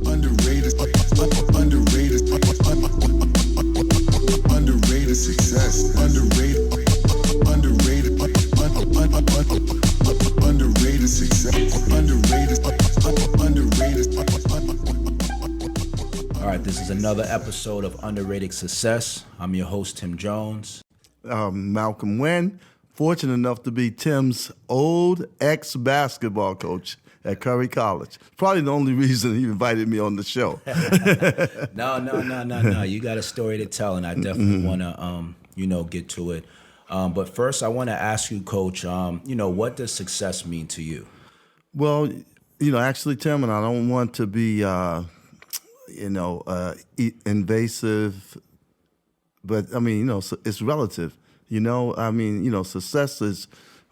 Underrated, underrated, underrated success. Underrated, underrated, underrated success. Underrated. All right, this is another episode of Underrated Success. I'm your host, Tim Jones. Malcolm Wynn, fortunate enough to be Tim's old ex-basketball coach at Curry College. Probably the only reason he invited me on the show. No. You got a story to tell, and I definitely want to, get to it. But first, I want to ask you, Coach, what does success mean to you? Well, actually, Tim, and I don't want to be, invasive, but I mean, it's relative. Success is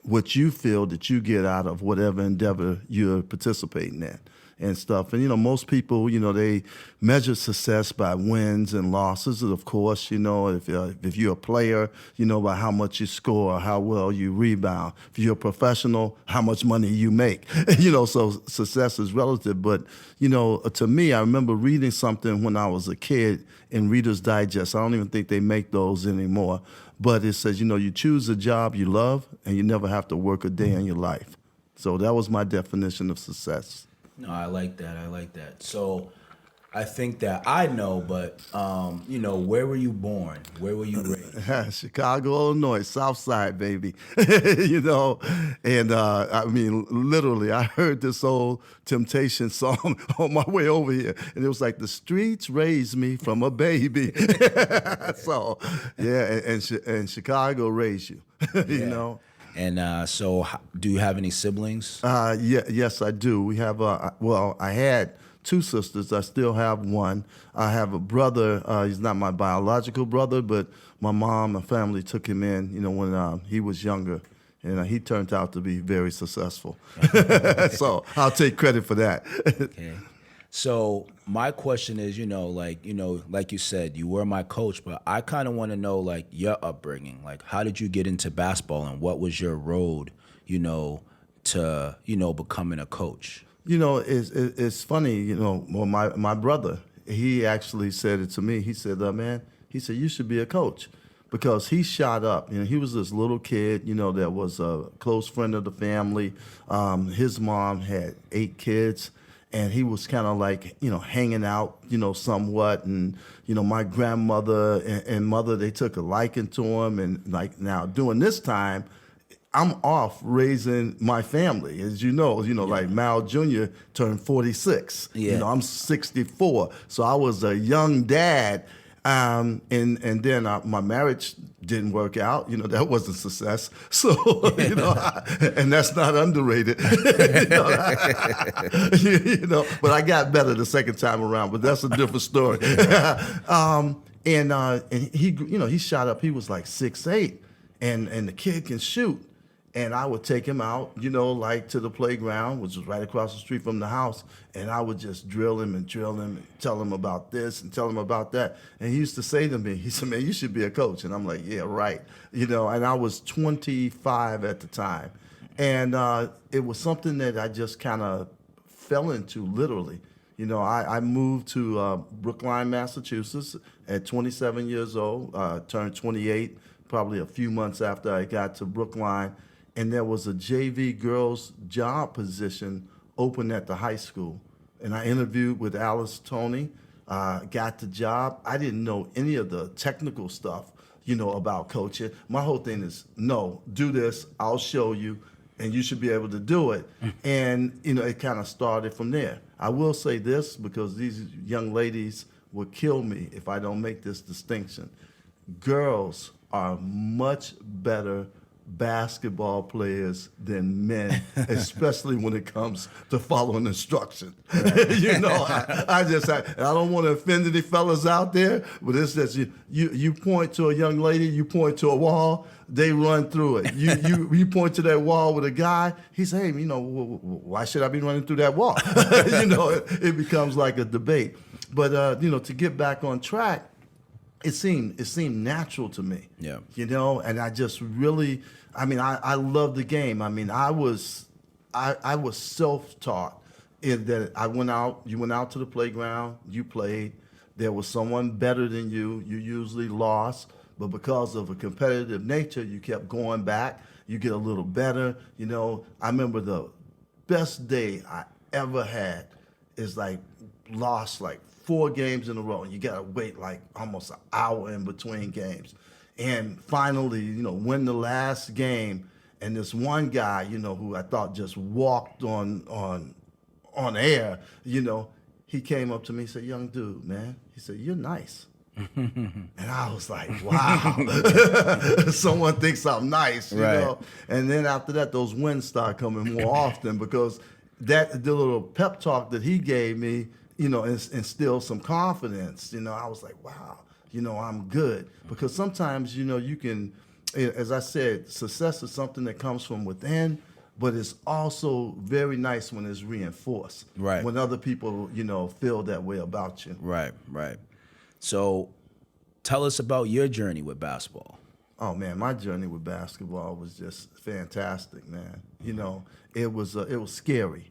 what you feel that you get out of whatever endeavor you're participating in and stuff. And, most people, they measure success by wins and losses. And of course, if you're a player, by how much you score, how well you rebound. If you're a professional, how much money you make. So success is relative. But, to me, I remember reading something when I was a kid in Reader's Digest. I don't even think they make those anymore. But it says, you choose a job you love and you never have to work a day in your life. So that was my definition of success. No, I like that. So I think that I know, but, where were you born? Where were you raised? Chicago, Illinois, South Side, baby. And literally, I heard this old Temptation song on my way over here. And it was like, the streets raised me from a baby. So, yeah, and Chicago raised you, And so do you have any siblings? Yes, I do. We have, I had two sisters. I still have one. I have a brother. He's not my biological brother, but my mom and family took him in, when he was younger. And he turned out to be very successful. So I'll take credit for that. Okay. So my question is, like you said, you were my coach, but I kind of want to know, like, your upbringing. Like, how did you get into basketball, and what was your road, to, becoming a coach? It's funny, well, my brother, he actually said it to me. He said, man, you should be a coach. Because he shot up. He was this little kid, that was a close friend of the family. His mom had 8 kids. And he was kind of like, hanging out, somewhat. And, my grandmother and mother, they took a liking to him. And like now during this time, I'm off raising my family. As you know, like Mal Jr. turned 46. Yeah. I'm 64. So I was a young dad. And then my marriage didn't work out. That wasn't success. So, and that's not underrated. But I got better the second time around, but that's a different story. And he shot up, he was like 6'8", and the kid can shoot. And I would take him out, like to the playground, which was right across the street from the house. And I would just drill him and tell him about this and tell him about that. And he used to say to me, he said, man, you should be a coach. And I'm like, yeah, right. And I was 25 at the time. And it was something that I just kind of fell into, literally. I moved to Brookline, Massachusetts at 27 years old, turned 28, probably a few months after I got to Brookline. And there was a JV girls job position open at the high school. And I interviewed with Alice Toney, got the job. I didn't know any of the technical stuff, about coaching. My whole thing is, no, do this, I'll show you, and you should be able to do it. And, it kind of started from there. I will say this, because these young ladies will kill me if I don't make this distinction. Girls are much better basketball players than men, especially when it comes to following instruction. I don't want to offend any fellas out there, but it's just you point to a young lady, you point to a wall, they run through it. You point to that wall with a guy, he says, hey, why should I be running through that wall? It becomes like a debate. But to get back on track, it seemed natural to me. Yeah. And I just really, I love the game. I was self-taught that I went out. You went out to the playground. You played. There was someone better than you. You usually lost, but because of a competitive nature, you kept going back. You get a little better. You know, I remember the best day I ever had is like lost like 4 games in a row, and you gotta wait like almost an hour in between games, and finally, you know, win the last game. And this one guy, you know, who I thought just walked on air, you know, he came up to me and said, "Young dude, man," he said, "you're nice." And I was like, wow, someone thinks I'm nice, you know? And then after that, those wins start coming more often because the little pep talk that he gave me, you know, instilled some confidence. You know, I was like, wow, you know, I'm good. Because sometimes, you know, you can, as I said, success is something that comes from within, but it's also very nice when it's reinforced. Right. When other people, you know, feel that way about you. Right. So tell us about your journey with basketball. Oh man, my journey with basketball was just fantastic, man. You know, it was scary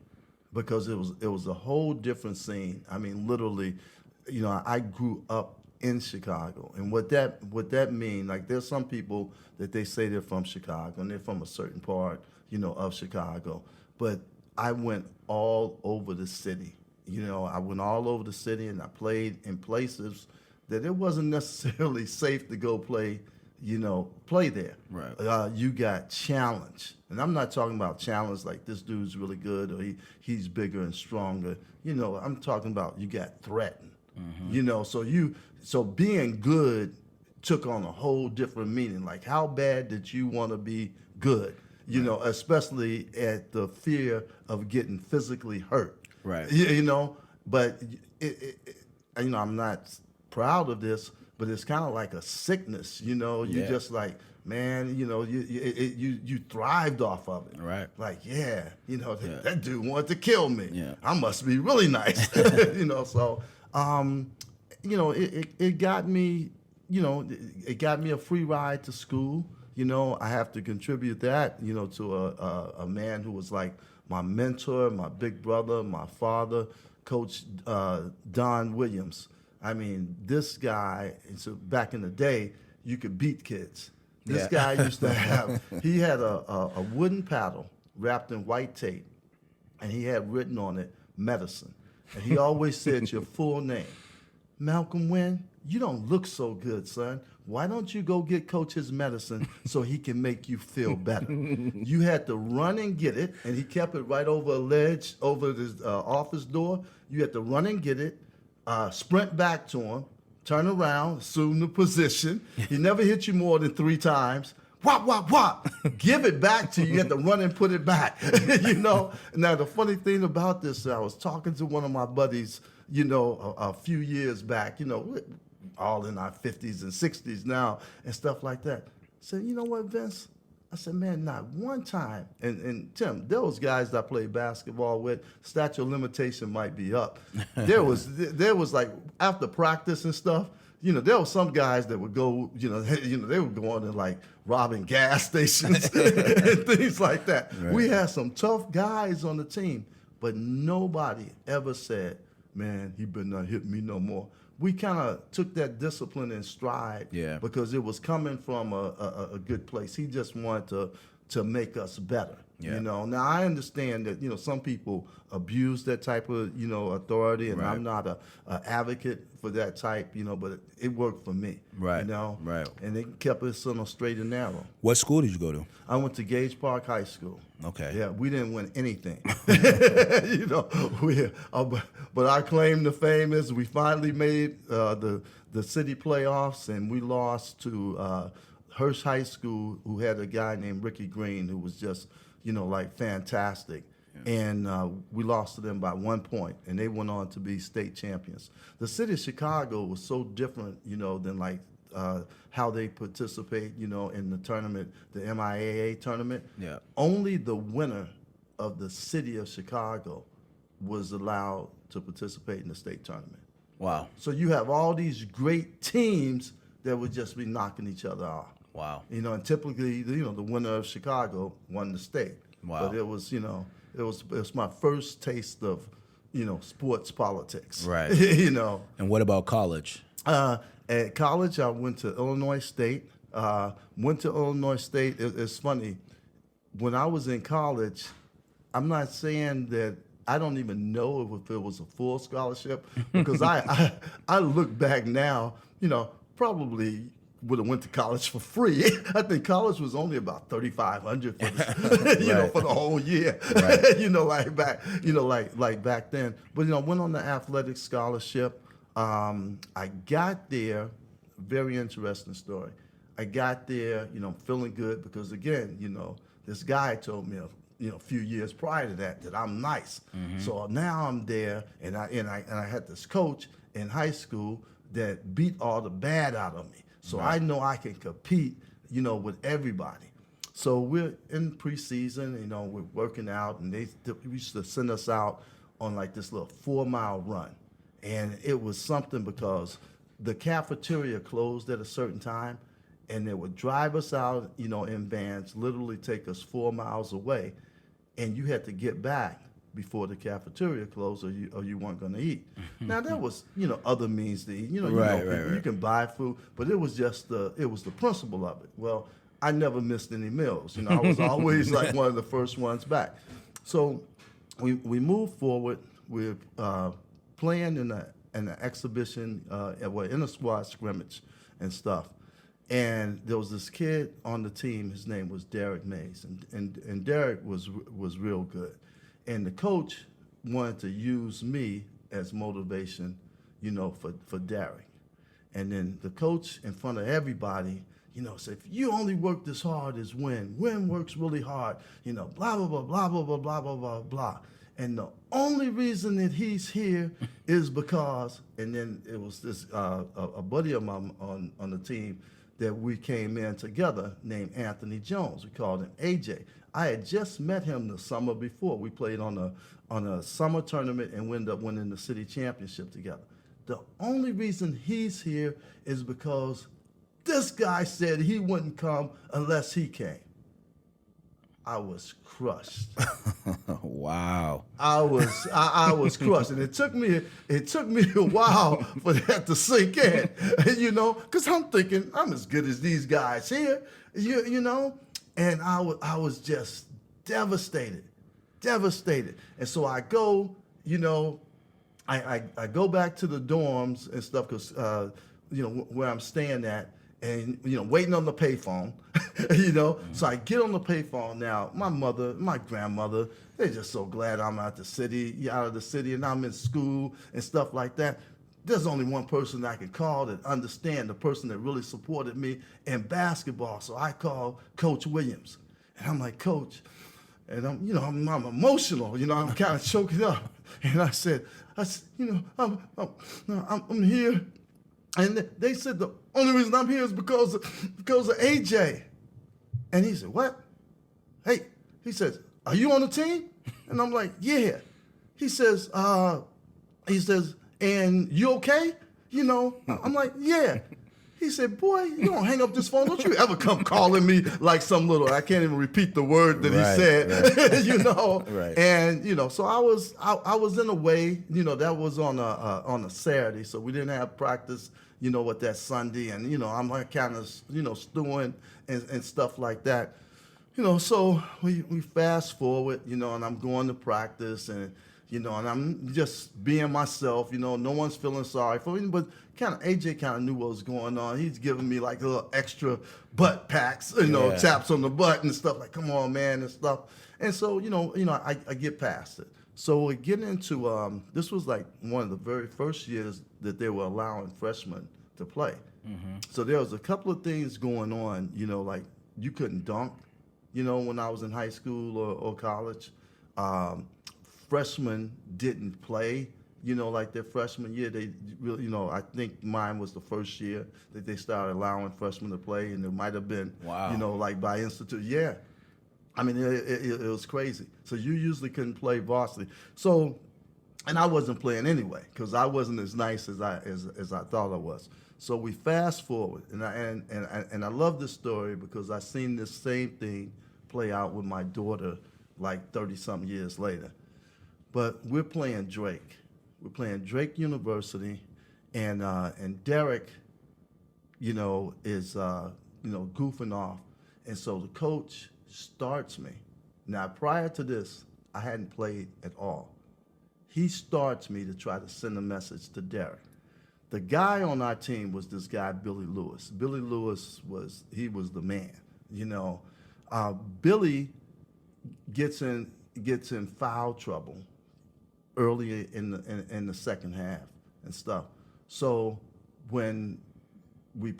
because it was a whole different scene. I mean, literally, you know, I grew up in Chicago, and what that mean, like, there's some people that they say they're from Chicago and they're from a certain part, you know, of Chicago, but I went all over the city. You know, I went all over the city, and I played in places that it wasn't necessarily safe to go play there. Right. You got challenged. And I'm not talking about challenge like this dude's really good or he's bigger and stronger. You know, I'm talking about you got threatened. Mm-hmm. You know, so being good took on a whole different meaning. Like, how bad did you want to be good? You know, especially at the fear of getting physically hurt. Right. You know, but you know, I'm not proud of this, but it's kind of like a sickness. You know, you just like, man, you know, you thrived off of it. Right. Like, yeah, you know, that dude wanted to kill me. Yeah. I must be really nice. You know, so you know, it got me, you know, it got me a free ride to school. You know, I have to contribute that, you know, to a man who was like my mentor, my big brother, my father, Coach Don Williams. I mean, this guy, so back in the day, you could beat kids. This guy used to have, he had a wooden paddle wrapped in white tape, and he had written on it, medicine. And he always said your full name. Malcolm Wynn, you don't look so good, son. Why don't you go get Coach his medicine so he can make you feel better? You had to run and get it, and he kept it right over a ledge over his office door. You had to run and get it, sprint back to him, turn around, assume the position. He never hit you more than 3 times. Whop, whop, whop. Give it back to you. You had to run and put it back. You know? Now, the funny thing about this, I was talking to one of my buddies, you know, a few years back, you know, all in our 50s and 60s now and stuff like that. I said, you know what, Vince? I said, man, not one time. And Tim, those guys that I played basketball with, statute of limitation might be up. There was like, after practice and stuff, you know, there were some guys that would go, you know, they were going and like robbing gas stations and things like that. Right. We had some tough guys on the team, but nobody ever said, man, he better not hit me no more. We kind of took that discipline in stride because it was coming from a good place. He just wanted to make us better. You know, now I understand that, you know, some people abuse that type of, you know, authority, and I'm not a advocate for that type, you know, but it worked for me. Right. You know? Right. And it kept us on a straight and narrow. What school did you go to? I went to Gage Park High School. Okay. Yeah, we didn't win anything. You know, but our claim to fame is we finally made the city playoffs, and we lost to Hearst High School, who had a guy named Ricky Green, who was just, you know, like fantastic. Yeah. And we lost to them by 1 point, and they went on to be state champions. The city of Chicago was so different, you know, than like how they participate, you know, in the tournament, the MIAA tournament. Yeah. Only the winner of the city of Chicago was allowed to participate in the state tournament. Wow. So you have all these great teams that would just be knocking each other off. Wow. You know, and typically, you know, the winner of Chicago won the state. Wow. But it was, you know, it was my first taste of sports politics. Right. And what about college? At college, I went to Illinois State. It's funny. When I was in college, I'm not saying that I don't even know if it was a full scholarship because I look back now, probably would have went to college for free. I think college was only about $3,500 for for the whole year. Right. like back then. But went on the athletic scholarship. I got there. Very interesting story. I got there, feeling good because again, this guy told me a few years prior to that I'm nice. Mm-hmm. So now I'm there, and I had this coach in high school that beat all the bad out of me. So Right. I know I can compete, with everybody. So we're in preseason, we're working out, and they used to send us out on like this little 4-mile run. And it was something because the cafeteria closed at a certain time, and they would drive us out, in vans, literally take us 4 miles away, and you had to get back before the cafeteria closed, or you weren't going to eat. Now there was, other means to eat. Right. You can buy food, but it was just the principle of it. Well, I never missed any meals. I was always like one of the first ones back. So we moved forward. We're playing in an exhibition, in a squad scrimmage and stuff. And there was this kid on the team. His name was Derek Mays, and Derek was real good. And the coach wanted to use me as motivation, for Derek. And then the coach, in front of everybody, said, if you only work this hard as Wynn works really hard, blah, blah, blah, blah, blah, blah, blah, blah, blah, blah. And the only reason that he's here is because, and then it was this, a buddy of mine on the team that we came in together named Anthony Jones. We called him AJ. I had just met him the summer before. We played on a summer tournament and we ended up winning the city championship together. The only reason he's here is because this guy said he wouldn't come unless he came. I was crushed. Wow. I was crushed, and it took me a while for that to sink in, because I'm thinking I'm as good as these guys here, and I was just devastated, and so I go, I go back to the dorms and stuff because where I'm staying at. And, waiting on the payphone, So I get on the payphone now. My mother, my grandmother, they're just so glad I'm out of the city, and I'm in school and stuff like that. There's only one person I can call that understand, the person that really supported me in basketball. So I call Coach Williams. And I'm like, Coach, and I'm emotional, I'm kind of choking up. And I said, I'm here. And they said the only reason I'm here is because of AJ. And he said, what? Hey, he says, are you on the team? And I'm like, yeah. He says, and you okay? I'm like, yeah. He said, boy, you don't hang up this phone. Don't you ever come calling me like some little, I can't even repeat the word that he said, Right. And, so I was in a way, that was on a Saturday. So we didn't have practice, with that Sunday. And, I'm like kind of, stewing and stuff like that. So we fast forward, and I'm going to practice and I'm just being myself, no one's feeling sorry for me, but AJ kind of knew what was going on. He's giving me like little extra butt pats, taps on the butt and stuff like, come on, man, and stuff. And so, I get past it. So we get into, this was like one of the very first years that they were allowing freshmen to play. Mm-hmm. So there was a couple of things going on, like you couldn't dunk, when I was in high school or college. Freshmen didn't play, like their freshman year. They really, I think mine was the first year that they started allowing freshmen to play, and it might have been, Wow. Like by institute. Yeah, I mean it was crazy. So you usually couldn't play varsity. So, and I wasn't playing anyway because I wasn't as nice as I thought I was. So we fast forward, and I love this story because I seen this same thing play out with my daughter like 30-something years later. But we're playing Drake. We're playing Drake University, and Derek, is goofing off, and so the coach starts me. Now, prior to this, I hadn't played at all. He starts me to try to send a message to Derek. The guy on our team was this guy, Billy Lewis. Billy Lewis was the man, Billy gets in foul trouble early in the second half and stuff. So when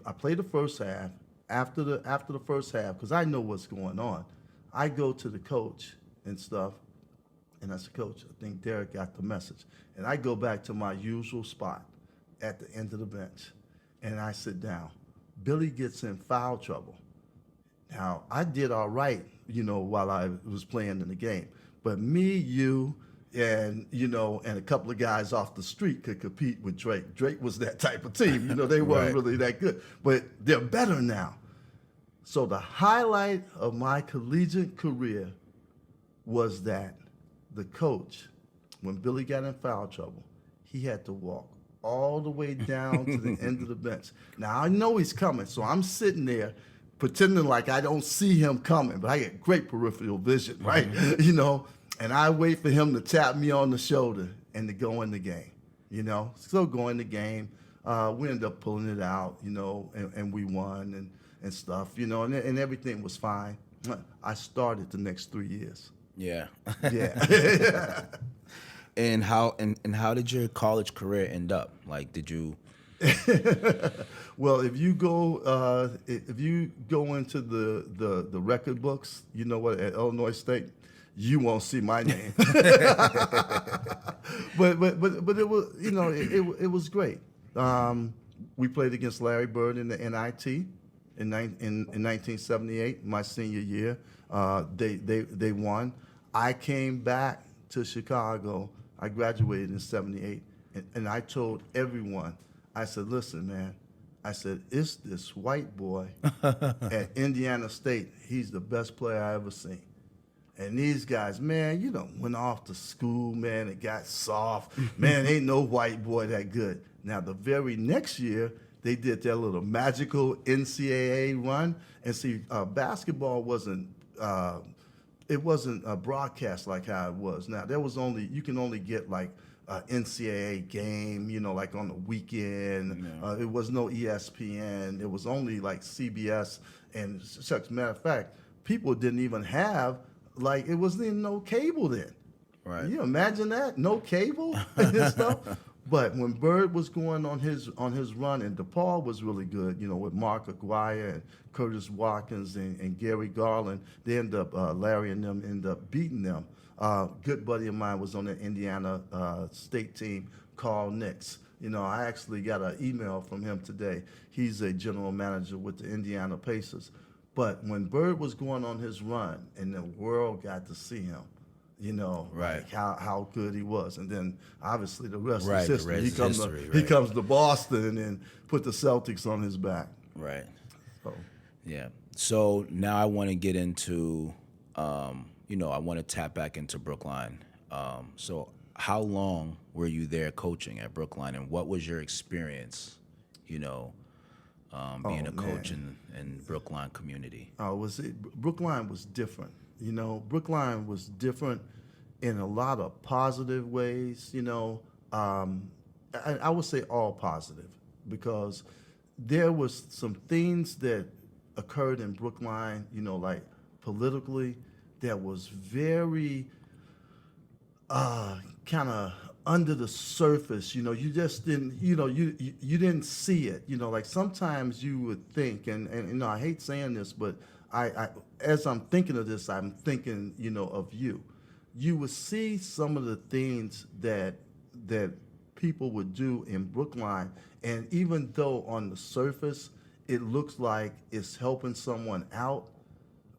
I played the first half, after the first half, because I know what's going on, I go to the coach and stuff, and I said, Coach, I think Derek got the message. And I go back to my usual spot at the end of the bench, and I sit down. Billy gets in foul trouble. Now, I did all right, while I was playing in the game. But me, you, and a couple of guys off the street could compete with Drake. Drake was that type of team. They weren't really that good. But they're better now. So the highlight of my collegiate career was that the coach, when Billy got in foul trouble, he had to walk all the way down to the end of the bench. Now, I know he's coming, so I'm sitting there pretending like I don't see him coming, but I get great peripheral vision, right? And I wait for him to tap me on the shoulder and to go in the game, So go in the game. We ended up pulling it out, and we won and stuff, and everything was fine. I started the next 3 years. Yeah. Yeah. And how did your college career end up? Like, did you? Well, if you go into the record books, at Illinois State, you won't see my name. but it was it was great. We played against Larry Bird in the NIT in 1978, my senior year. They won. I came back to Chicago. I graduated in 78, and I told everyone, I said, listen, man, I said, it's this white boy at Indiana State. He's the best player I ever seen. And these guys, man, went off to school, man, and got soft. Man, ain't no white boy that good. Now, the very next year, they did their little magical NCAA run. And see, basketball wasn't a broadcast like how it was. Now, you can only get like NCAA game, like on the weekend. Yeah. It was no ESPN. It was only like CBS and such. Matter of fact, people didn't even have, it wasn't even no cable then. Right. You imagine that? No cable and stuff. But when Bird was going on his run, and DePaul was really good, with Mark Aguirre and Curtis Watkins and Gary Garland, they end up, Larry and them end up beating them. Good buddy of mine was on the Indiana State team, Carl Nix. I actually got an email from him today. He's a general manager with the Indiana Pacers. But when Bird was going on his run, and the world got to see him, right. Like how good he was. And then obviously the rest Right, is history. He comes to Boston and put the Celtics on his back. Right. So. Yeah. So now I want to get into, I want to tap back into Brookline. So how long were you there coaching at Brookline, and what was your experience, being a coach in Brookline community? Brookline was different. Brookline was different in a lot of positive ways. I would say all positive, because there was some things that occurred in Brookline, like politically, that was very kind of under the surface. You just didn't, you didn't see it. Like sometimes you would think, and I hate saying this, but I as I'm thinking of this, I'm thinking, of you. You would see some of the things that people would do in Brookline, and even though on the surface it looks like it's helping someone out,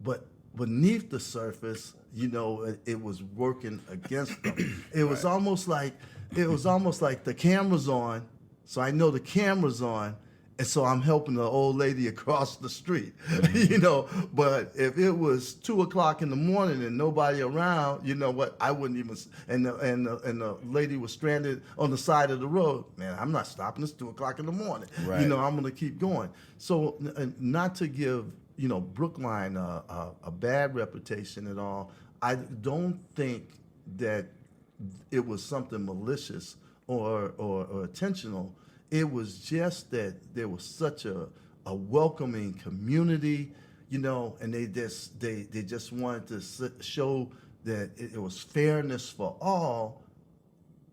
but beneath the surface, it was working against them. It was almost like the camera's on, so I know the camera's on, And so I'm helping the old lady across the street, But if it was 2:00 in the morning and nobody around, you know what? I wouldn't even. And the lady was stranded on the side of the road. Man, I'm not stopping. It's 2:00 in the morning. Right. I'm going to keep going. So not to give Brookline a bad reputation at all. I don't think that it was something malicious or intentional. It was just that there was such a welcoming community, and they just wanted to show that it was fairness for all.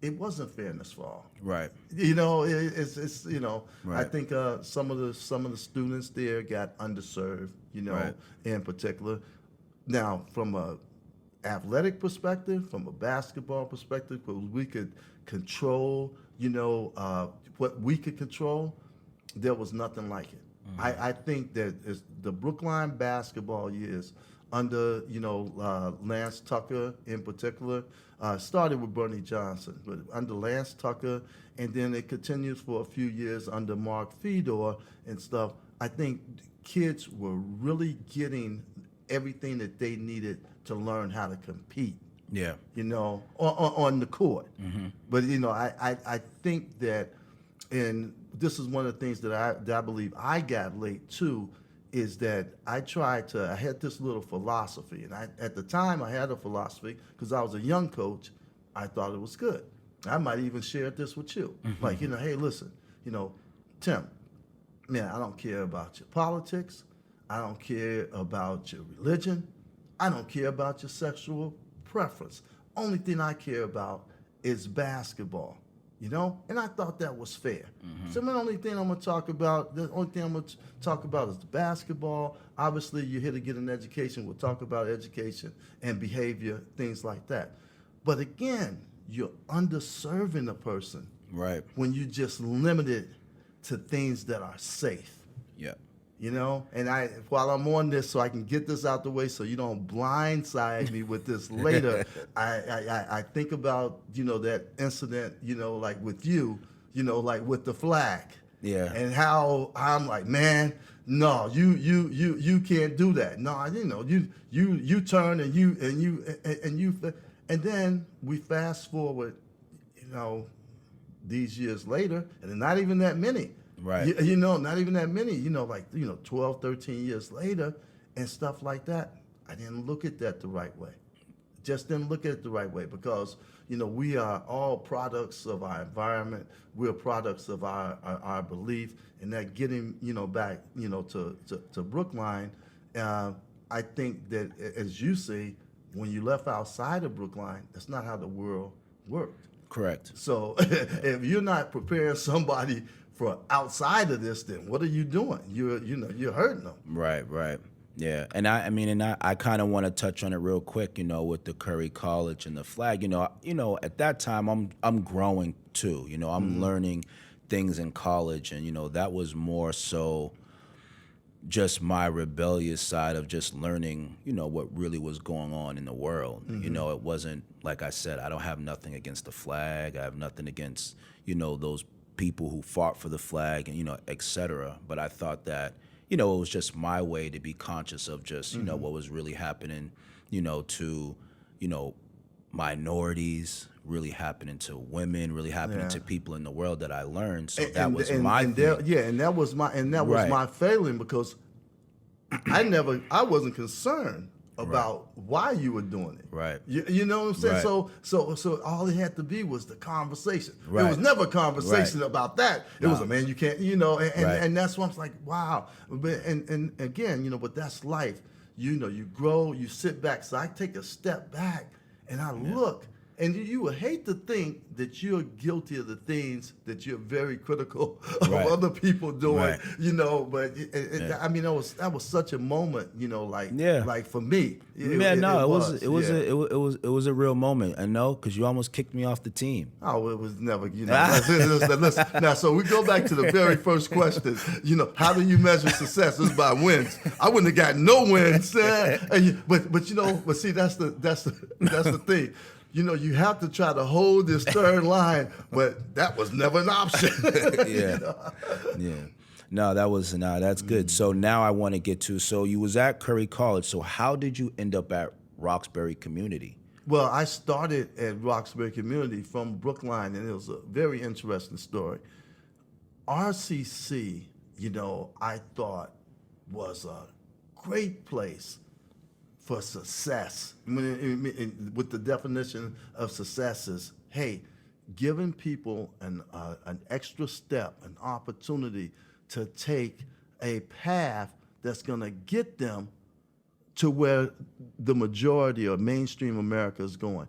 It wasn't fairness for all. Right. It's I Right. think some of the students there got underserved, Right. in particular. Now, from a athletic perspective, from a basketball perspective, because we could control, what we could control, there was nothing like it. I think that the Brookline basketball years under, Lance Tucker in particular, started with Bernie Johnson, but under Lance Tucker, and then it continues for a few years under Mark Fedor and stuff. I think kids were really getting everything that they needed to learn how to compete. Yeah. On the court. But I think that, and this is one of the things that I believe I got late too, is that I had this little philosophy, and at the time I had a philosophy because I was a young coach. I thought it was good. I might even share this with you, like hey, listen, Tim, man, I don't care about your politics, I don't care about your religion, I don't care about your sexual preference. Only thing I care about is basketball, And I thought that was fair. So the only thing I'm going to talk about, is the basketball. Obviously, you're here to get an education. We'll talk about education and behavior, things like that. But again, you're underserving a person Right. when you just limit it to things that are safe. Yeah. And while I'm on this, so I can get this out the way, so you don't blindside me with this later. I think about that incident, like with you, like with the flag, Yeah. and how I'm like, man, no, you can't do that. No, you turn and then we fast forward, these years later, and not even that many. Right. Not even that many, 12, 13 years later and stuff like that. I didn't look at that the right way. Just didn't look at it the right way because, we are all products of our environment. We're products of our belief. And that getting, back, to Brookline, I think that, as you say, when you left outside of Brookline, that's not how the world worked. Correct. So if you're not preparing somebody for outside of this, then what are you doing? You're hurting them. Right. Yeah. And I kind of want to touch on it real quick, with the Curry College and the flag. At that time I'm growing too. I'm learning things in college, and that was more so just my rebellious side of just learning, what really was going on in the world. It wasn't, like I said, I don't have nothing against the flag. I have nothing against, those people who fought for the flag and, et cetera. But I thought that, it was just my way to be conscious of just, what was really happening, to, minorities, really happening to women, really happening to people in the world that I learned. So that was my thing. And that was my failing, because I wasn't concerned about why you were doing it. Right. You know what I'm saying? Right. So all it had to be was the conversation. Right. There was never a conversation about that. It was No. a man, you can't, and that's why I was like, wow. But and again, but that's life. You grow, you sit back. So I take a step back and I look. And you would hate to think that you're guilty of the things that you're very critical of Right. other people doing, Right. But that was such a moment, like for me. It was a real moment. I know, because you almost kicked me off the team. Oh, it was never, listen. Now, so we go back to the very first question. How do you measure success? It's by wins. I wouldn't have gotten no wins, but see, that's the thing. You have to try to hold this third line, but that was never an option. Yeah. Yeah. No, that's good. So now I want to get to, so you was at Curry College. So how did you end up at Roxbury Community? Well, I started at Roxbury Community from Brookline, and it was a very interesting story. RCC, I thought was a great place for success. With the definition of success is, hey, giving people an extra step, an opportunity to take a path that's going to get them to where the majority of mainstream America is going.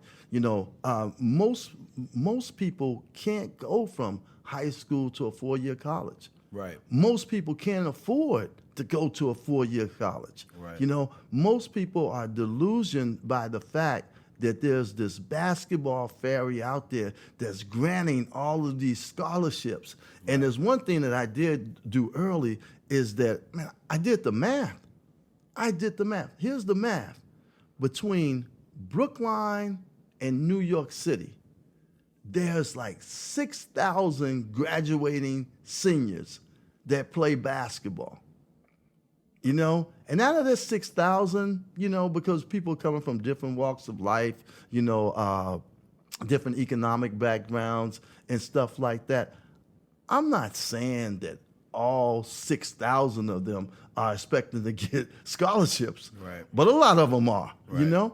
Most people can't go from high school to a 4-year college. Right. Most people can't afford to go to a 4-year college. Right. Most people are delusioned by the fact that there's this basketball fairy out there that's granting all of these scholarships. Right. And there's one thing that I did do early is that, man, I did the math. Here's the math. Between Brookline and New York City, there's like 6,000 graduating seniors that play basketball. And out of this 6,000, because people coming from different walks of life, different economic backgrounds and stuff like that, I'm not saying that all 6,000 of them are expected to get scholarships. Right. But a lot of them are, Right.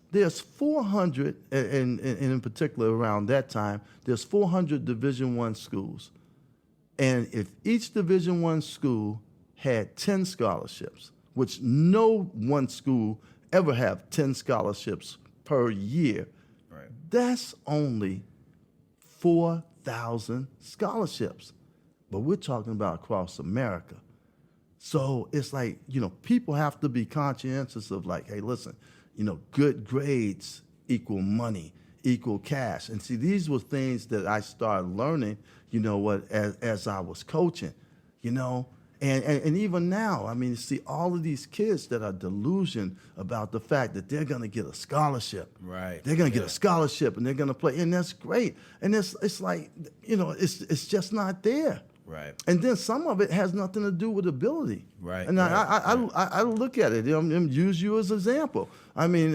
There's 400, and in particular around that time, there's 400 Division I schools. And if each Division I school had 10 scholarships, which no one school ever have 10 scholarships per year, Right. that's only 4,000 scholarships. But we're talking about across America. So it's like, people have to be conscientious of like, hey, listen, good grades equal money, equal cash. And see, these were things that I started learning, as I was coaching, and even now, I mean, you see all of these kids that are delusioned about the fact that they're going to get a scholarship. Right. They're going to get a scholarship and they're going to play. And that's great. And it's like, it's just not there. Right. And then some of it has nothing to do with ability. Right. And right. I look at it, use you as an example. I mean,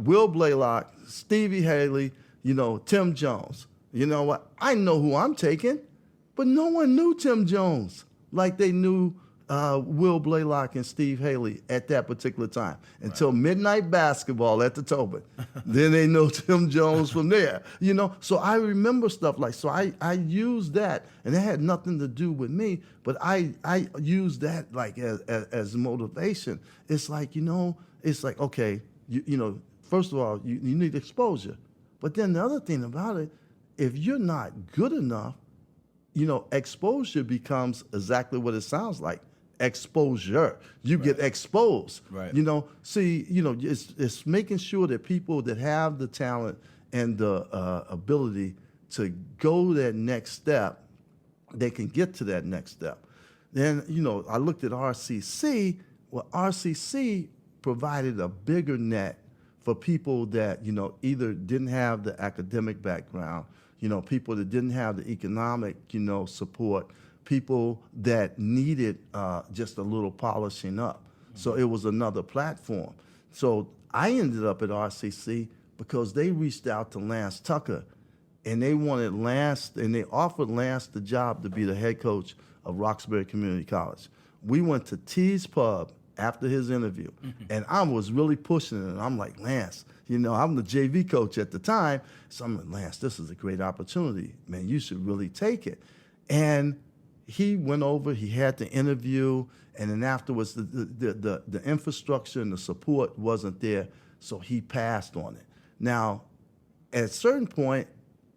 Will Blaylock, Stevie Haley, Tim Jones. You know what? I know who I'm taking, but no one knew Tim Jones like they knew Will Blaylock and Steve Haley at that particular time until midnight basketball at the Tobin. Then they know Tim Jones from there, So I remember stuff like, so I used that, and it had nothing to do with me, but I used that like as motivation. It's like, okay, first of all, you need exposure. But then the other thing about it, if you're not good enough, exposure becomes exactly what it sounds like. Exposure. You get exposed. Right. It's making sure that people that have the talent and the ability to go that next step, they can get to that next step. Then, I looked at RCC. Well, RCC provided a bigger net for people that, either didn't have the academic background, people that didn't have the economic, support, people that needed just a little polishing up. So it was another platform. So I ended up at RCC because they reached out to Lance Tucker, and they wanted Lance, and they offered Lance the job to be the head coach of Roxbury Community College. We went to T's Pub after his interview, and I was really pushing it. And I'm like, Lance, I'm the JV coach at the time, so I'm like, Lance, this is a great opportunity. Man, you should really take it. And he went over, he had the interview, and then afterwards, the infrastructure and the support wasn't there, so he passed on it. Now, at a certain point,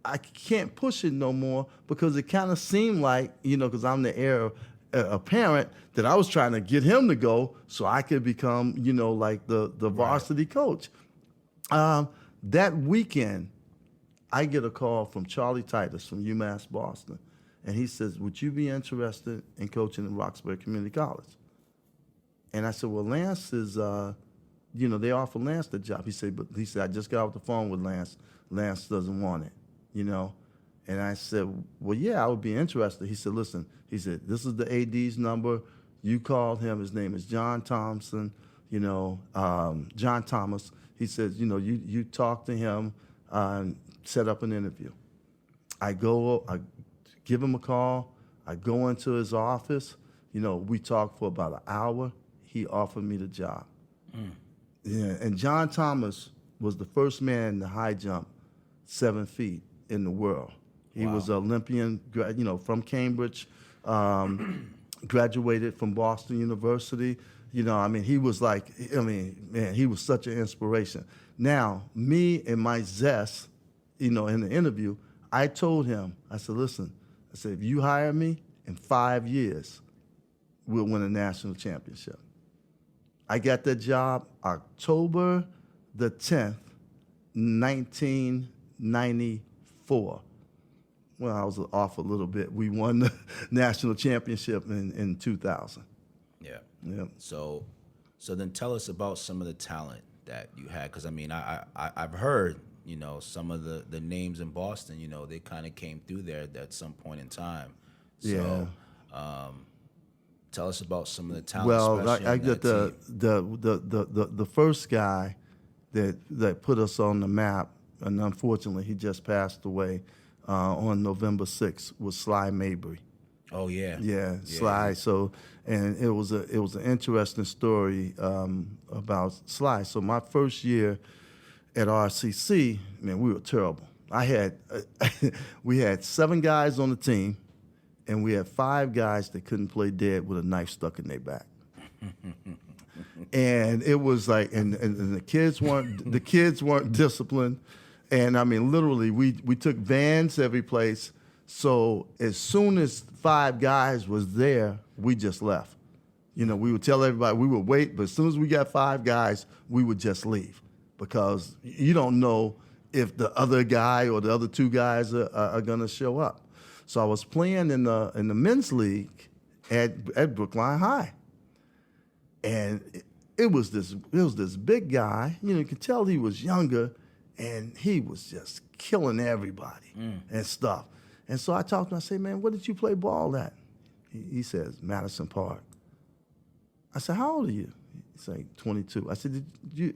I can't push it no more because it kind of seemed like, because I'm the heir apparent, that I was trying to get him to go so I could become, like the varsity coach. That weekend, I get a call from Charlie Titus from UMass Boston. And he says, would you be interested in coaching at Roxbury Community College? And I said, well, Lance is, they offered Lance the job. He said, I just got off the phone with Lance. Lance doesn't want it, And I said, well, yeah, I would be interested. He said, listen, he said, this is the AD's number. You called him. His name is John Thompson, John Thomas. He says, you talk to him, set up an interview. I give him a call. I go into his office. We talked for about an hour. He offered me the job. Yeah, and John Thomas was the first man to high jump 7 feet in the world. He was an Olympian, from Cambridge, graduated from Boston University. He was he was such an inspiration. Now, me and my zest, in the interview, I told him, I said, listen, if you hire me in 5 years, we'll win a national championship. I got that job October the 10th, 1994. Well, I was off a little bit. We won the national championship in 2000. Yeah. Yeah. So then tell us about some of the talent that you had, because I've heard some of the names in Boston. They kind of came through there at some point in time. So, tell us about some of the talent. Well, I got the first guy that put us on the map, and unfortunately he just passed away on November 6th, was Sly Mabry. Oh yeah. Yeah, Sly. So, and it was an interesting story about Sly. So my first year at RCC, man, we were terrible. We had 7 guys on the team, and we had 5 guys that couldn't play dead with a knife stuck in their back. And it was like, and the kids weren't disciplined. And literally, we took vans every place. So as soon as 5 guys was there, we just left. We would tell everybody we would wait, but as soon as we got 5 guys, we would just leave, because you don't know if the other guy or the other 2 guys are gonna show up. So I was playing in the men's league at Brookline High, and it was this big guy. You could tell he was younger, and he was just killing everybody and stuff. And so I talked to him. I said, man, where did you play ball at? He says, Madison Park. I said, how old are you? He said, 22. I said,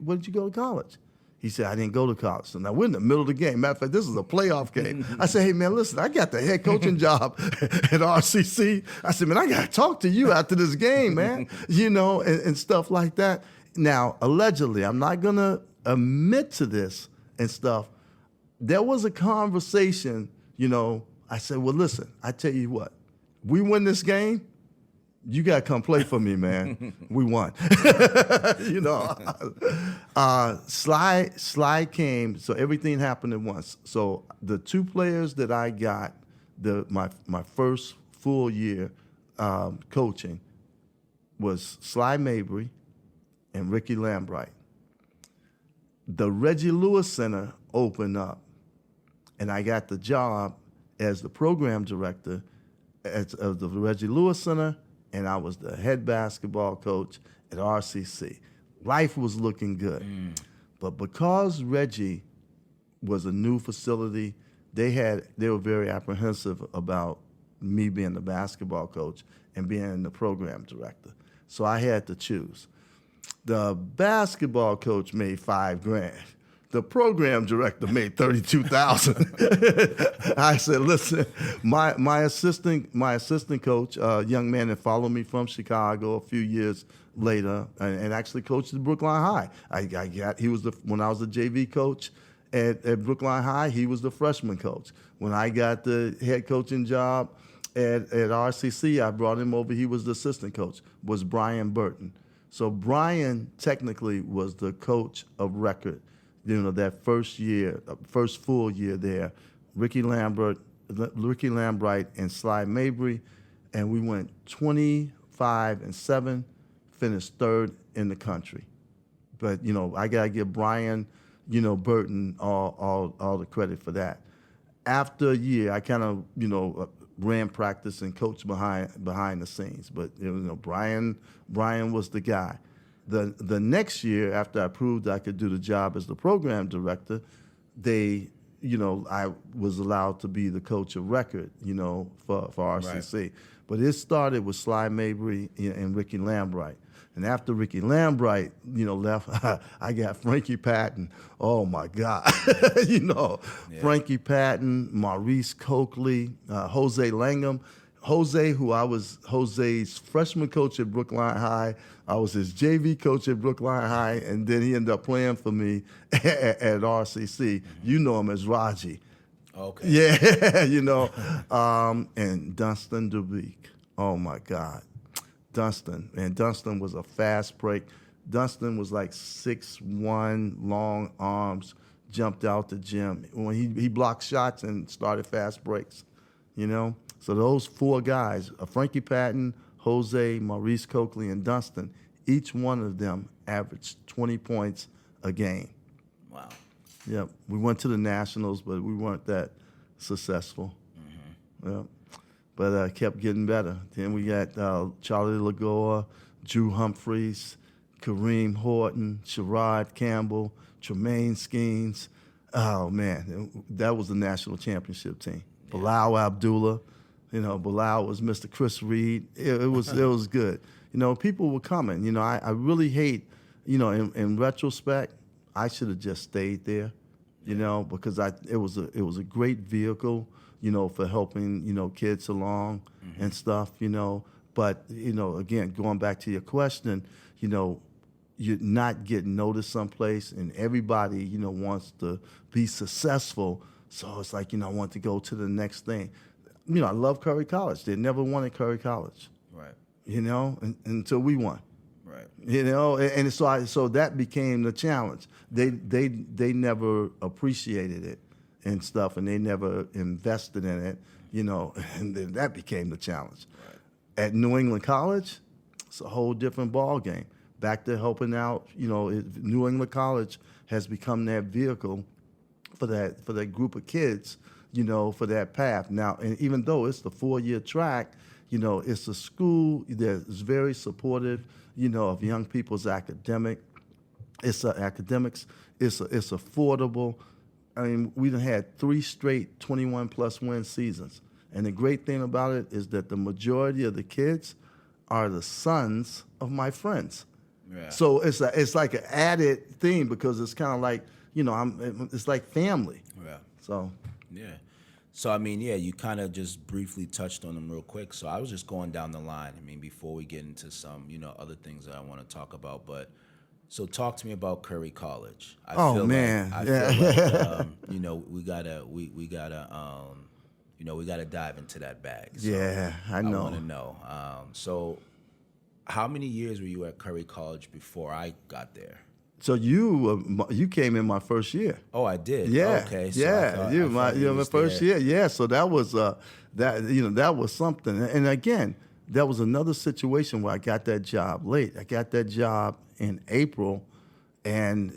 where did you go to college? He said, I didn't go to college. So now we're in the middle of the game. Matter of fact, this is a playoff game. I said, hey, man, listen, I got the head coaching job at RCC. I said, man, I got to talk to you after this game, man, and stuff like that. Now, allegedly, I'm not going to admit to this and stuff. There was a conversation, I said, well, listen, I tell you what, we win this game, you got to come play for me, man. We won. Sly came, so everything happened at once. So the 2 players that I got, my first full year coaching, was Sly Mabry and Ricky Lambright. The Reggie Lewis Center opened up, and I got the job as the program director of the Reggie Lewis Center, and I was the head basketball coach at RCC. Life was looking good. But because Reggie was a new facility, they were very apprehensive about me being the basketball coach and being the program director. So I had to choose. The basketball coach made $5,000. The program director made $32,000. I said, listen, my assistant coach, a young man that followed me from Chicago a few years later, and actually coached at Brookline High. When I was the JV coach at Brookline High, he was the freshman coach. When I got the head coaching job at RCC, I brought him over. He was the assistant coach, was Brian Burton. So Brian technically was the coach of record, that first full year there. Ricky Lambright and Sly Mabry, and we went 25-7, finished 3rd in the country. But I gotta give Brian, Burton all the credit for that. After a year, I kind of ran practice and coached behind the scenes. But Brian was the guy. The next year, after I proved I could do the job as the program director, they I was allowed to be the coach of record, for RCC. But it started with Sly Mabry and Ricky Lambright. And after Ricky Lambright, left, I got Frankie Patton. Oh my God, Frankie Patton, Maurice Coakley, Jose Langham. Jose, who I was Jose's freshman coach at Brookline High. I was his JV coach at Brookline High, and then he ended up playing for me at RCC. You know him as Raji. Okay. Yeah, and Dunston DeBeek. Oh my God. Dunston was a fast break. Dunston was like 6'1", long arms, jumped out the gym. When he blocked shots and started fast breaks, So those four guys, Frankie Patton, Jose, Maurice Coakley, and Dunston, each one of them averaged 20 points a game. Wow. Yep. We went to the Nationals, but we weren't that successful. Mm-hmm. Yep. But kept getting better. Then we got Charlie Lagoa, Drew Humphreys, Kareem Horton, Sherrod Campbell, Tremaine Skeens. Oh man, that was the national championship team. Yeah. Bilal Abdullah, Bilal was Mr. Chris Reed. It was good. People were coming. I really hate, in retrospect, I should have just stayed there, because it was a great vehicle, for helping, kids along and stuff, But, again, going back to your question, you're not getting noticed someplace, and everybody, wants to be successful. So it's like, I want to go to the next thing. I love Curry College. They never wanted Curry College. Right. Until we won. Right. And so that became the challenge. They never appreciated it and stuff, and they never invested in it, and then that became the challenge. Right. At New England College, it's a whole different ball game. Back to helping out, New England College has become that vehicle for that group of kids, for that path. Now, and even though it's the 4-year track, it's a school that is very supportive, of young people's academics. It's affordable. I mean, we done had 3 straight 21-plus win seasons. And the great thing about it is that the majority of the kids are the sons of my friends. Yeah. So it's like an added thing because it's kind of like, it's like family. Yeah. So. Yeah. So, I mean, you kind of just briefly touched on them real quick. So I was just going down the line. I mean, before we get into some, other things that I want to talk about. But so talk to me about Curry College. I feel like, we gotta dive into that bag. So yeah, I know. I want to know. So how many years were you at Curry College before I got there? So you came in my first year. Oh, I did. Yeah. Okay. So yeah. My first year. Yeah. So that was that was something. And again, that was another situation where I got that job late. I got that job in April, and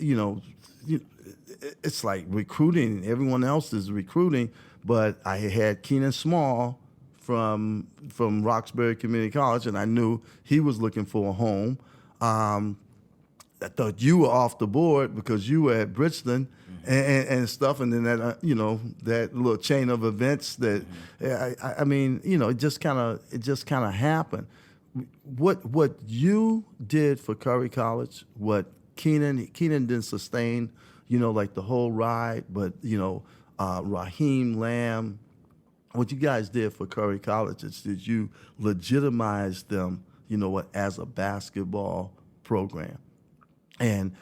it's like recruiting. Everyone else is recruiting, but I had Keenan Small from Roxbury Community College, and I knew he was looking for a home. I thought you were off the board because you were at Bridgeton and stuff, and then that that little chain of events that I mean, it just kind of happened. What you did for Curry College, what Keenan didn't sustain, like the whole ride, but Raheem Lamb, what you guys did for Curry College is that you legitimized them, as a basketball program. And,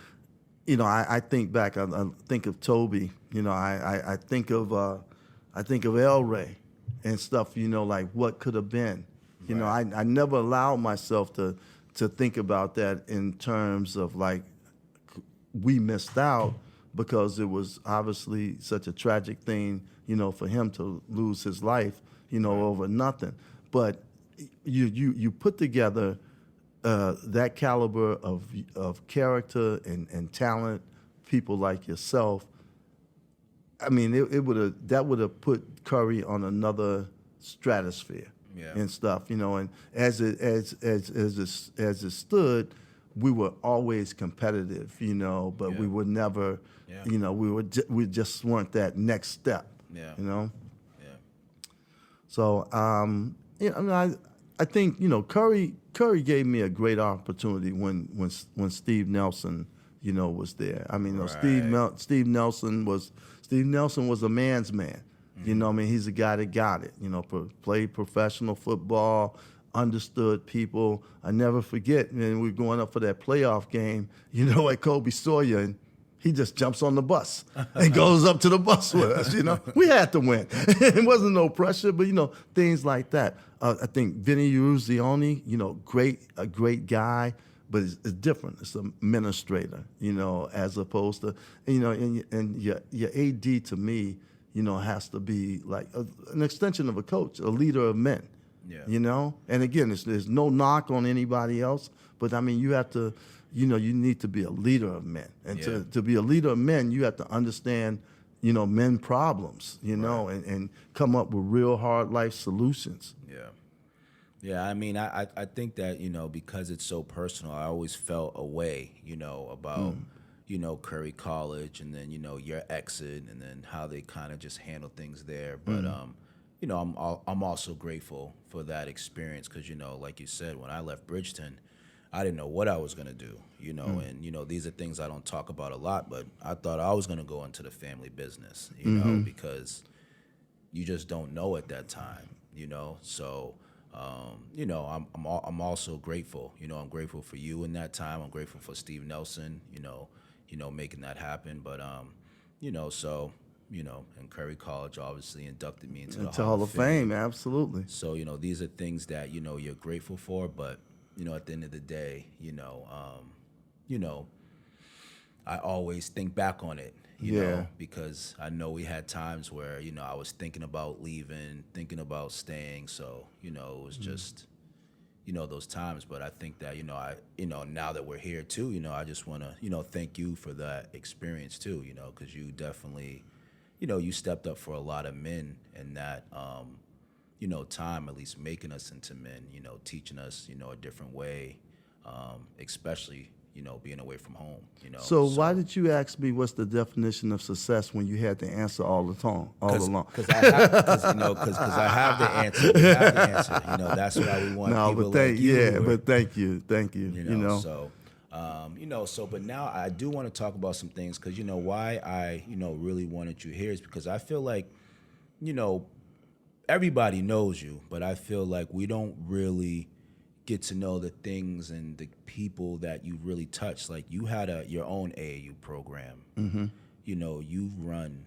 I think back, I think of Toby, I think of El Ray and stuff, like what could have been. Right. I never allowed myself to think about that in terms of like we missed out because it was obviously such a tragic thing, for him to lose his life, over nothing. But you put together that caliber of character and talent, people like yourself. I mean, that would have put Curry on another stratosphere. Yeah. And stuff, and as it stood, we were always competitive, but we were never, Yeah. we just weren't that next step, Yeah. you know. Yeah. So, I think Curry gave me a great opportunity when Steve Nelson, was there. I mean, Right. Steve Nelson was a man's man. He's a guy that got it. Played professional football, understood people. I never forget, man, we were going up for that playoff game, at Kobe Sawyer, and he just jumps on the bus and goes up to the bus with us. We had to win. It wasn't no pressure, but things like that. I think Vinny Uruzioni, a great guy, but it's different. It's an administrator, as opposed to, and your AD to me, has to be like an extension of a coach, a leader of men. Yeah. And again, there's no knock on anybody else, but I mean, you have to, you need to be a leader of men. And to be a leader of men, you have to understand, men problems, and come up with real hard life solutions. Yeah. Yeah, I mean, I think that, because it's so personal, I always felt a way, about, Curry College and then, your exit and then how they kind of just handle things there. But, I'm also grateful for that experience because, like you said, when I left Bridgeton, I didn't know what I was going to do, and, these are things I don't talk about a lot, but I thought I was going to go into the family business, because you just don't know at that time, so, I'm also grateful, I'm grateful for you in that time. I'm grateful for Steve Nelson, making that happen. But, so, and Curry College obviously inducted me into the Hall of Fame, absolutely. So, these are things that, you're grateful for, but, at the end of the day, I always think back on it, because I know we had times where, I was thinking about leaving, thinking about staying. So, it was just, those times. But I think that, now that we're here too, I just want to, thank you for that experience too, because you definitely, you stepped up for a lot of men in that, time, at least making us into men, teaching us, a different way, especially, being away from home, So why did you ask me what's the definition of success when you had the answer all along? Because I have the answer. We have the answer. That's why we want people like you. But thank you. So, but now I do want to talk about some things because, why I, really wanted you here is because I feel like, everybody knows you, but I feel like we don't really get to know the things and the people that you really touched. Like you had your own AAU program. Mm-hmm. You've run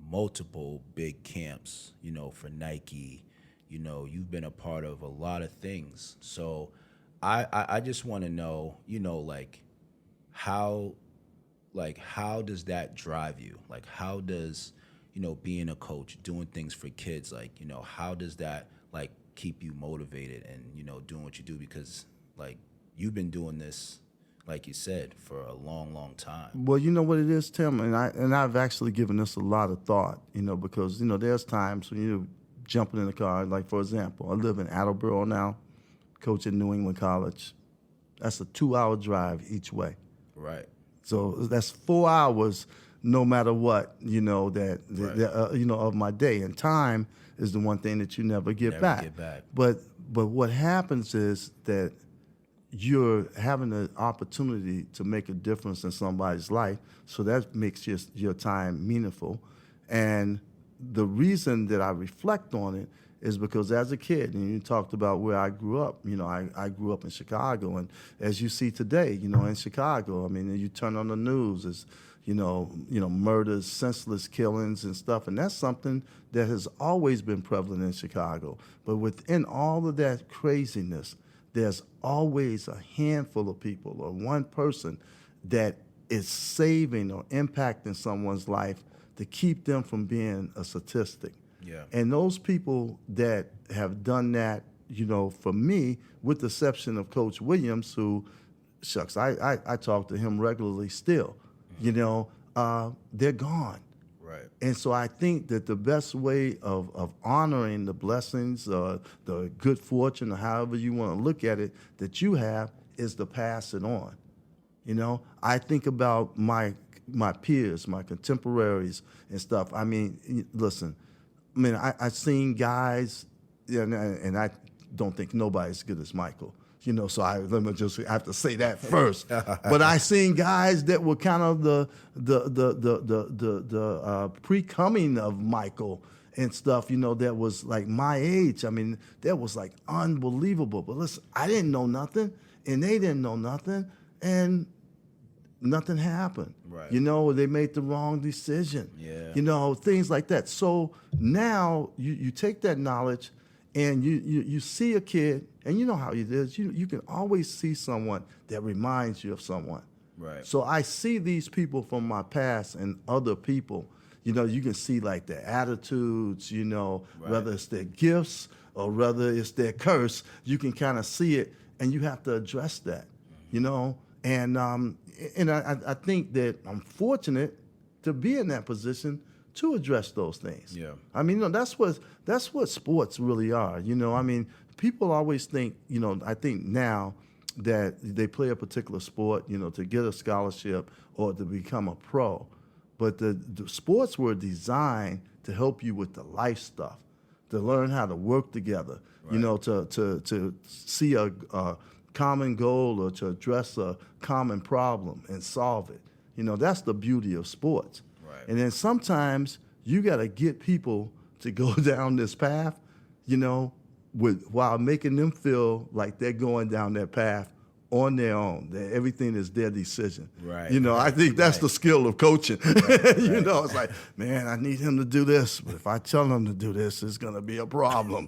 multiple big camps, for Nike. You've been a part of a lot of things. So I just want to know, how does that drive you? Like how does, being a coach, doing things for kids, how does that keep you motivated and, doing what you do? Because you've been doing this, like you said, for a long, long time. Well, you know what it is, Tim, and I've actually given this a lot of thought, because, there's times when you're jumping in the car, like, for example, I live in Attleboro now, coach at New England College. That's a 2-hour drive each way. Right. So that's 4 hours no matter what, of my day. And time is the one thing that you never get back. But what happens is that you're having the opportunity to make a difference in somebody's life, so that makes your time meaningful. And the reason that I reflect on it is because as a kid, and you talked about where I grew up, I grew up in Chicago, and as you see today, in Chicago, I mean, you turn on the news, it's, murders, senseless killings and stuff, and that's something that has always been prevalent in Chicago. But within all of that craziness, there's always a handful of people or one person that is saving or impacting someone's life to keep them from being a statistic. Yeah. And those people that have done that, for me, with the exception of Coach Williams, who, shucks, I talk to him regularly still, they're gone. Right. And so I think that the best way of honoring the blessings, the good fortune, or however you want to look at it, that you have, is to pass it on. You know, I think about my peers, my contemporaries and stuff. I mean, listen, I mean, I seen guys, and I don't think nobody's as good as Michael. You know, so I have to say that first. But I seen guys that were kind of the pre-coming of Michael and stuff. You know, that was like my age. I mean, that was like unbelievable. But listen, I didn't know nothing, and they didn't know nothing, and nothing happened. Right. You know, they made the wrong decision. Yeah. You know, things like that. So now you take that knowledge and you see a kid, and you know how it is. You can always see someone that reminds you of someone. Right. So I see these people from my past and other people. You know, you can see like their attitudes, you know, Right. whether it's their gifts or whether it's their curse, you can kind of see it, and you have to address that, you know. And I think that I'm fortunate to be in that position to address those things. Yeah. I mean, you know, that's what sports really are. You know, I mean, people always think, you know, I think now that they play a particular sport, you know, to get a scholarship or to become a pro. But the sports were designed to help you with the life stuff, to learn how to work together, you know, to see a common goal or to address a common problem and solve it. You know, that's the beauty of sports. Right. And then sometimes you got to get people to go down this path, you know, while making them feel like they're going down that path on their own. That everything is their decision. Right. You know, I think that's the skill of coaching. You know, it's like, man, I need him to do this, but if I tell him to do this, it's going to be a problem.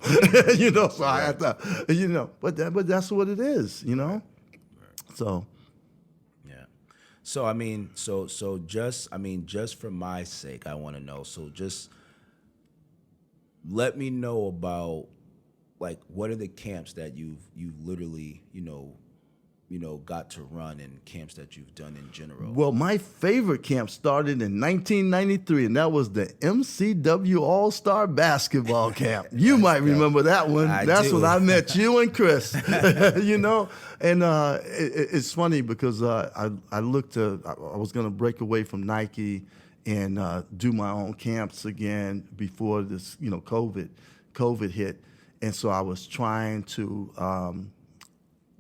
You know, so I have to, you know, but that's what it is, you know? So. Yeah. So I mean, so just for my sake, I want to know. So just let me know about, like, what are the camps that you've literally, you know, got to run, and camps that you've done in general? Well, my favorite camp started in 1993, and that was the MCW All-Star Basketball Camp. You might remember that one. That's when I met you and Chris, you know? And it's funny because I was going to break away from Nike and do my own camps again before this, you know, COVID hit. And so I was trying to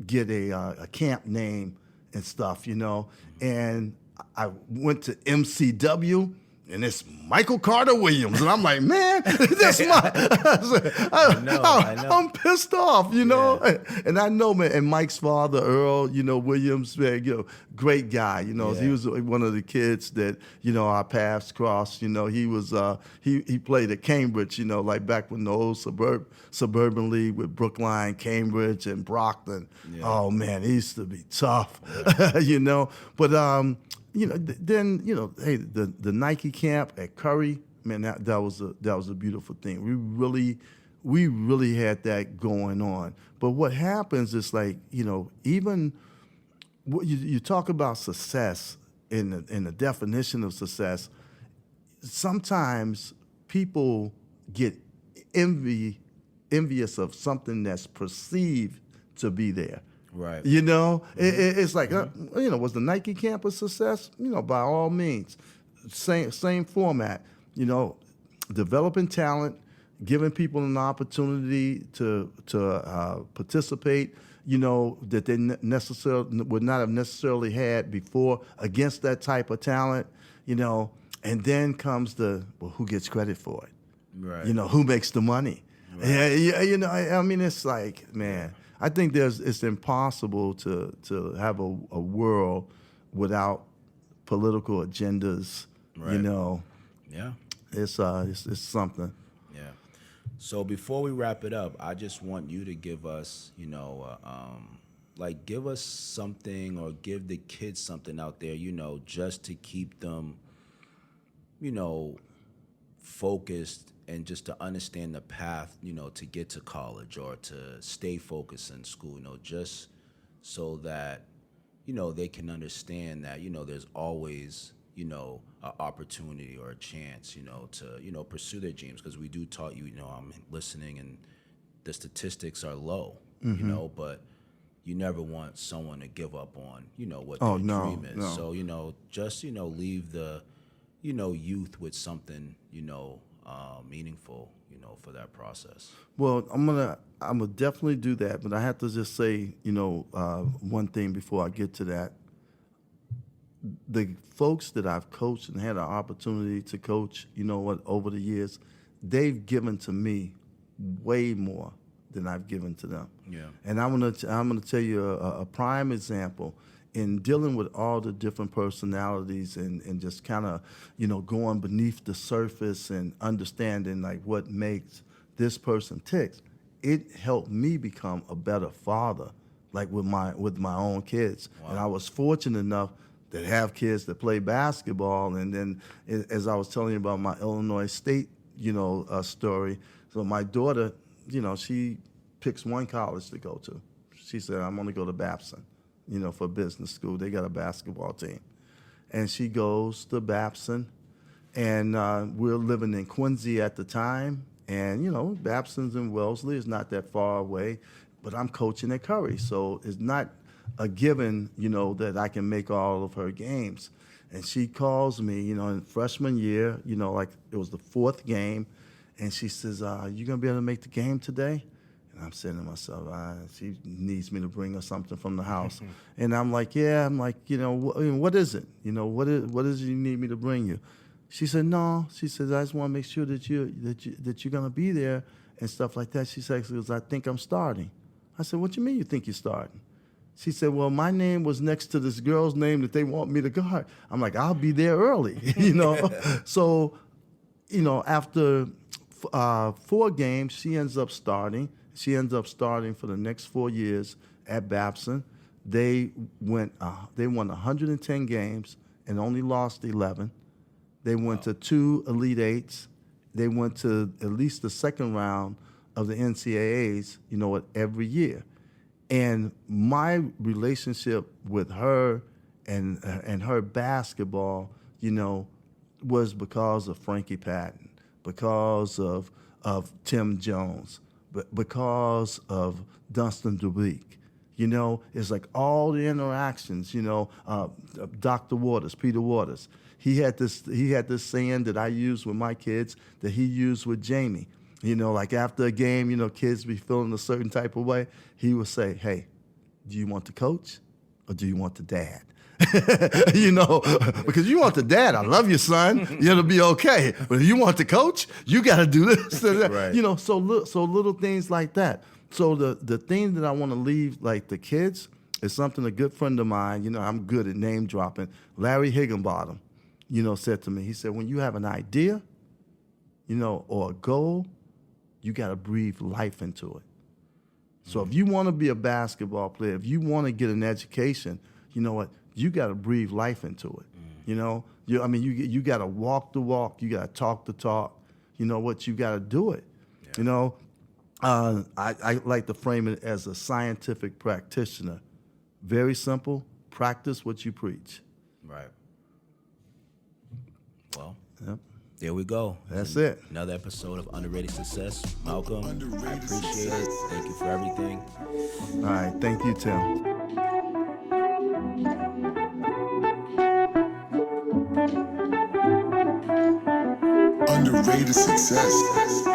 get a camp name and stuff, you know. And I went to MCW, and it's Michael Carter Williams. And I'm like, man, that's I know. I'm pissed off, you know. Yeah. And I know, man, and Mike's father, Earl, you know, Williams, man, you know, great guy, you know. Yeah. He was one of the kids that, you know, our paths crossed. You know, he was he played at Cambridge, you know, like back when the old suburban league with Brookline, Cambridge, and Brockton. Yeah. Oh man, it used to be tough, you know. But you know, then, you know, hey, the Nike camp at Curry, man, that was a beautiful thing. We really had that going on. But what happens is, like, you know, even what you talk about success in the definition of success. Sometimes people get envious of something that's perceived to be there. Right. You know, it's like, you know, was the Nike camp a success? You know, by all means. Same format, you know, developing talent, giving people an opportunity to participate, you know, that they necessarily would not have necessarily had before against that type of talent, you know, and then comes who gets credit for it? Right. You know, who makes the money? Right. Yeah, you know, I mean, it's like, man, I think it's impossible to have a world without political agendas. Right. You know. Yeah. It's something. Yeah. So before we wrap it up, I just want you to give us, you know, like, give us something, or give the kids something out there, you know, just to keep them, you know, focused, and just to understand the path, you know, to get to college or to stay focused in school, you know, just so that, you know, they can understand that, you know, there's always, you know, an opportunity or a chance, you know, to, you know, pursue their dreams. Because we do taught you, you know, I'm listening, and the statistics are low, you know, but, you never want someone to give up on, what Oh, their no, dream is. no. So, just, leave the, youth with something, meaningful, for that process. Well, I'm gonna definitely do that, but I have to just say, one thing before I get to that. The folks that I've coached and had an opportunity to coach, over the years, they've given to me way more than I've given to them. Yeah. And I'm gonna tell you a prime example in dealing with all the different personalities and just kind of, going beneath the surface and understanding like what makes this person tick. It helped me become a better father, like with my own kids. Wow. And I was fortunate enough that have kids that play basketball. And then, as I was telling you about my Illinois State, story. So my daughter, she picks one college to go to. She said, I'm going to go to Babson, for business school. They got a basketball team. And she goes to Babson, and we're living in Quincy at the time. And, Babson's in Wellesley. It's not that far away. But I'm coaching at Curry, so it's not a given, that I can make all of her games. And she calls me, in freshman year, like it was the fourth game, and she says, you going to be able to make the game today? And I'm saying to myself, she needs me to bring her something from the house. And I'm like, yeah. I'm like, what is it? What is it you need me to bring you? She said, no. She says, I just want to make sure that you're going to be there and stuff like that. She says, I think I'm starting. I said, what you mean you think you're starting? She said, well, my name was next to this girl's name that they want me to guard. I'm like, I'll be there early, So, after 4 games, she ends up starting. She ends up starting for the next 4 years at Babson. They won 110 games and only lost 11. They went to 2 Elite Eights. They went to at least the second round of the NCAAs, every year. And my relationship with her and her basketball, was because of Frankie Patton, because of Tim Jones, because of Dunstan Dubique. It's like all the interactions, Dr. Waters, Peter Waters. He had this saying that I use with my kids that he used with Jamie. Like after a game, kids be feeling a certain type of way. He would say, hey, do you want the coach or do you want the dad? Because you want the dad, I love you, son. It'll be okay. But if you want the coach, you got to do this. Right. So little things like that. So the thing that I want to leave, like the kids, is something a good friend of mine, I'm good at name dropping, Larry Higginbottom, said to me, he said, when you have an idea, or a goal, you got to breathe life into it. So if you want to be a basketball player, if you want to get an education, you know what? You got to breathe life into it. You got to walk the walk. You got to talk the talk. You know what? You got to do it. Yeah. I like to frame it as a scientific practitioner. Very simple. Practice what you preach. Right. Well. Yep. There we go. That's it. Another episode of Underrated Success. Malcolm, I Underrated appreciate Success. it. Thank you for everything. All right. Thank you, Tim. Underrated success.